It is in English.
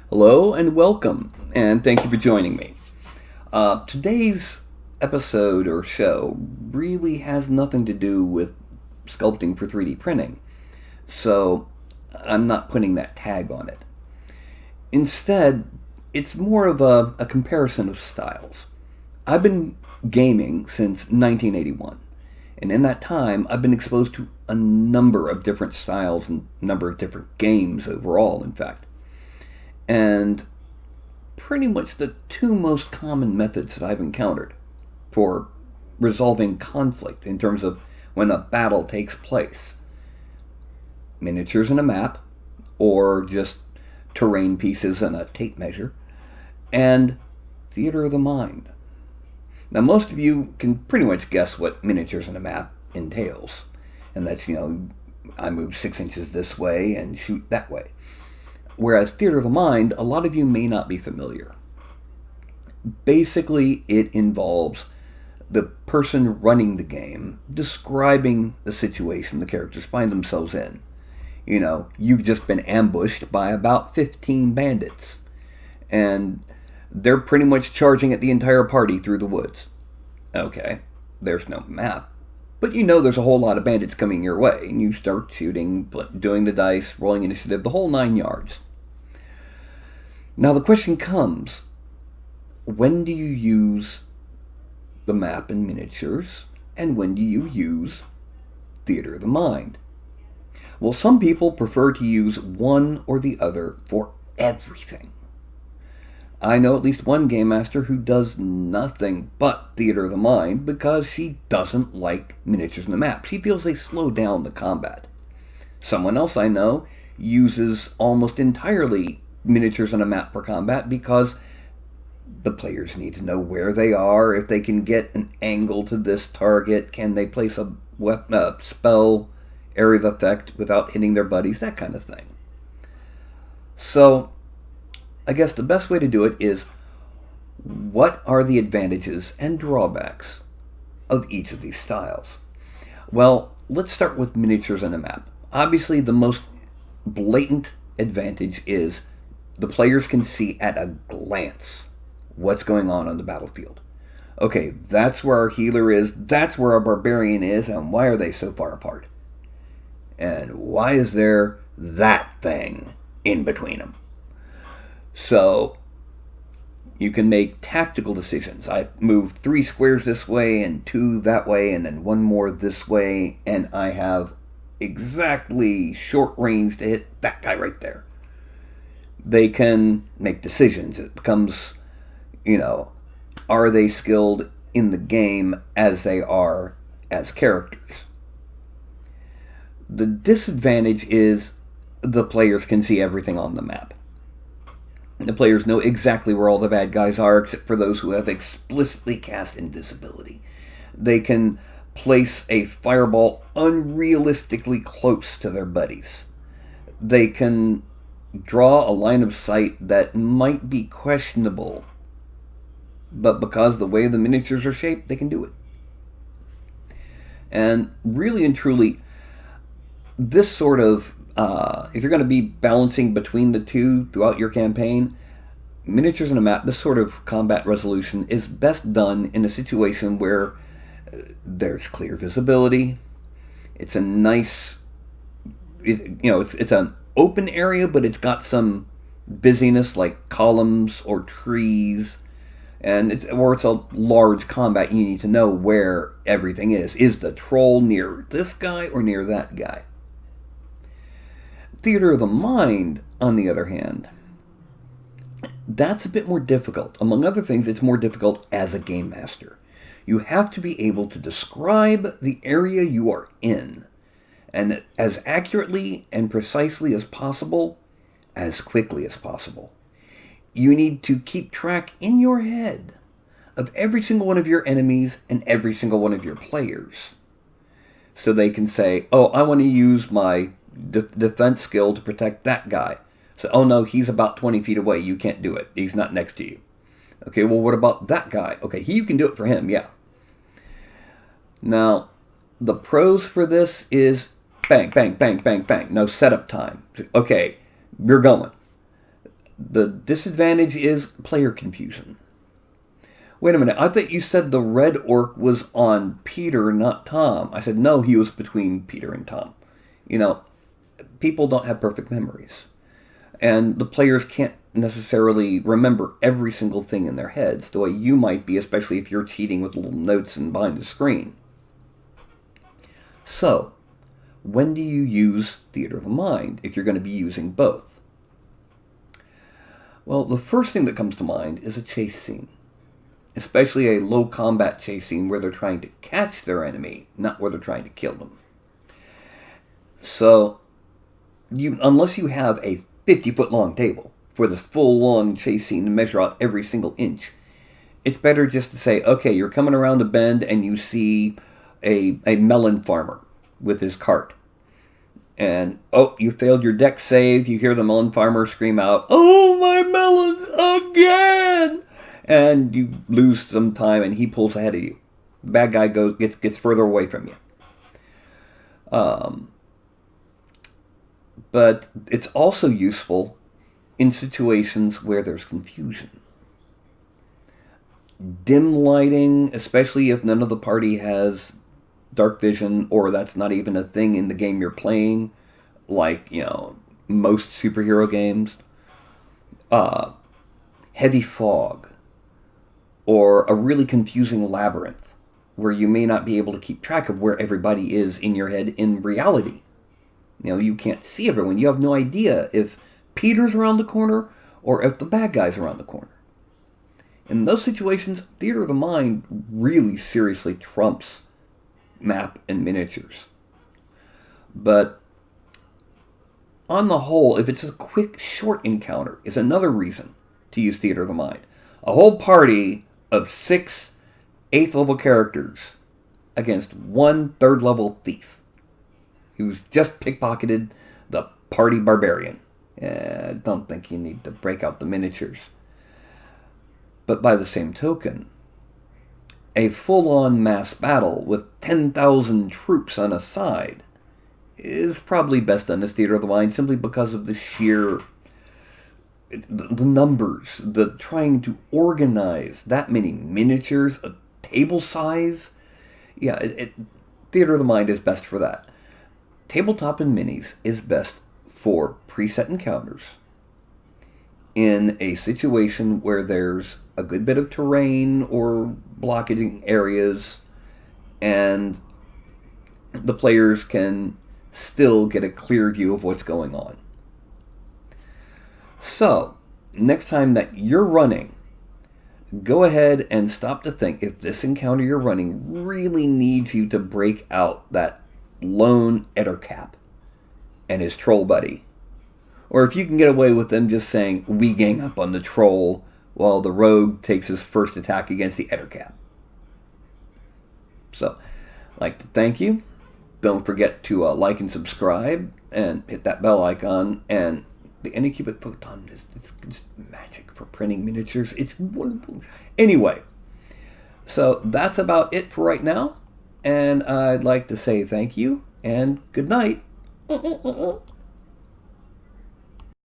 Hello and welcome, and thank you for joining me. Today's episode or show really has nothing to do with sculpting for 3D printing, so I'm not putting that tag on it. Instead, it's more of a comparison of styles. I've been gaming since 1981, and in that time, I've been exposed to a number of different styles and a number of different games overall, in fact. And pretty much the two most common methods that I've encountered for resolving conflict in terms of when a battle takes place: miniatures and a map, or just terrain pieces and a tape measure, and theater of the mind. Now, most of you can pretty much guess what miniatures and a map entails, and that's, I move 6 inches this way and shoot that way. Whereas theater of the mind, a lot of you may not be familiar. Basically, it involves the person running the game describing the situation the characters find themselves in. You've just been ambushed by about 15 bandits, and they're pretty much charging at the entire party through the woods. Okay, there's no map, but there's a whole lot of bandits coming your way, and you start shooting, doing the dice, rolling initiative, the whole 9 yards. Now the question comes, when do you use the map and miniatures, and when do you use theater of the mind? Well, some people prefer to use one or the other for everything. I know at least one game master who does nothing but theater of the mind because she doesn't like miniatures and the map. She feels they slow down the combat. Someone else I know uses almost entirely miniatures and a map for combat because the players need to know where they are, if they can get an angle to this target, can they place a spell, area of effect without hitting their buddies, that kind of thing. So, I guess the best way to do it is, what are the advantages and drawbacks of each of these styles? Well, let's start with miniatures and a map. Obviously, the most blatant advantage is the players can see at a glance what's going on the battlefield. Okay, that's where our healer is, that's where our barbarian is, and why are they so far apart? And why is there that thing in between them? So, you can make tactical decisions. I move 3 squares this way and 2 that way and then 1 more this way, and I have exactly short range to hit that guy right there. They can make decisions. It becomes, are they skilled in the game as they are as characters? The disadvantage is the players can see everything on the map. The players know exactly where all the bad guys are, except for those who have explicitly cast invisibility. They can place a fireball unrealistically close to their buddies. They can draw a line of sight that might be questionable, but because the way the miniatures are shaped, they can do it. And really and truly, this sort of, if you're going to be balancing between the two throughout your campaign, miniatures and a map, this sort of combat resolution is best done in a situation where there's clear visibility. It's a nice, it's an open area, but it's got some busyness like columns or trees, or it's a large combat. You need to know where everything is. Is the troll near this guy or near that guy? Theater of the mind, on the other hand, that's a bit more difficult. Among other things, it's more difficult as a game master. You have to be able to describe the area you are in, and as accurately and precisely as possible, as quickly as possible. You need to keep track in your head of every single one of your enemies and every single one of your players, so they can say, oh, I want to use my defense skill to protect that guy. So, oh no, he's about 20 feet away, you can't do it, he's not next to you. Okay, well, what about that guy? Okay, you can do it for him, yeah. Now, the pros for this is bang, bang, bang, bang, bang. No setup time. Okay, you're going. The disadvantage is player confusion. Wait a minute, I thought you said the red orc was on Peter, not Tom. I said, no, he was between Peter and Tom. You know, people don't have perfect memories. And the players can't necessarily remember every single thing in their heads, the way you might be, especially if you're cheating with little notes and behind the screen. So, when do you use theater of the mind if you're going to be using both? Well, the first thing that comes to mind is a chase scene, especially a low combat chase scene where they're trying to catch their enemy, not where they're trying to kill them. So, unless you have a 50-foot long table for this full long chase scene to measure out every single inch, it's better just to say, okay, you're coming around a bend and you see a melon farmer with his cart. And, oh, you failed your deck save. You hear the melon farmer scream out, oh, my melons again! And you lose some time and he pulls ahead of you. The bad guy gets further away from you. But it's also useful in situations where there's confusion. Dim lighting, especially if none of the party has dark vision, or that's not even a thing in the game you're playing, like, most superhero games. Heavy fog, or a really confusing labyrinth, where you may not be able to keep track of where everybody is in your head in reality. You can't see everyone. You have no idea if Peter's around the corner or if the bad guy's around the corner. In those situations, theater of the mind really seriously trumps map and miniatures. But on the whole, if it's a quick, short encounter, is another reason to use theater of the mind. A whole party of 6 8th level characters against one 3rd level thief who's just pickpocketed the party barbarian. I don't think you need to break out the miniatures. But by the same token, a full-on mass battle with 10,000 troops on a side is probably best done as theater of the mind, simply because of the sheer the numbers, the trying to organize that many miniatures, a table size. Yeah, theater of the mind is best for that. Tabletop and minis is best for preset encounters in a situation where there's a good bit of terrain or blockading areas, and the players can still get a clear view of what's going on. So, next time that you're running, go ahead and stop to think if this encounter you're running really needs you to break out that lone Ettercap and his troll buddy. Or if you can get away with them just saying, we gang up on the troll while the rogue takes his first attack against the Ettercap. So, I'd like to thank you. Don't forget to like and subscribe and hit that bell icon. And the Anycubic Photon is it's magic for printing miniatures. It's wonderful. Anyway, so that's about it for right now. And I'd like to say thank you and good night.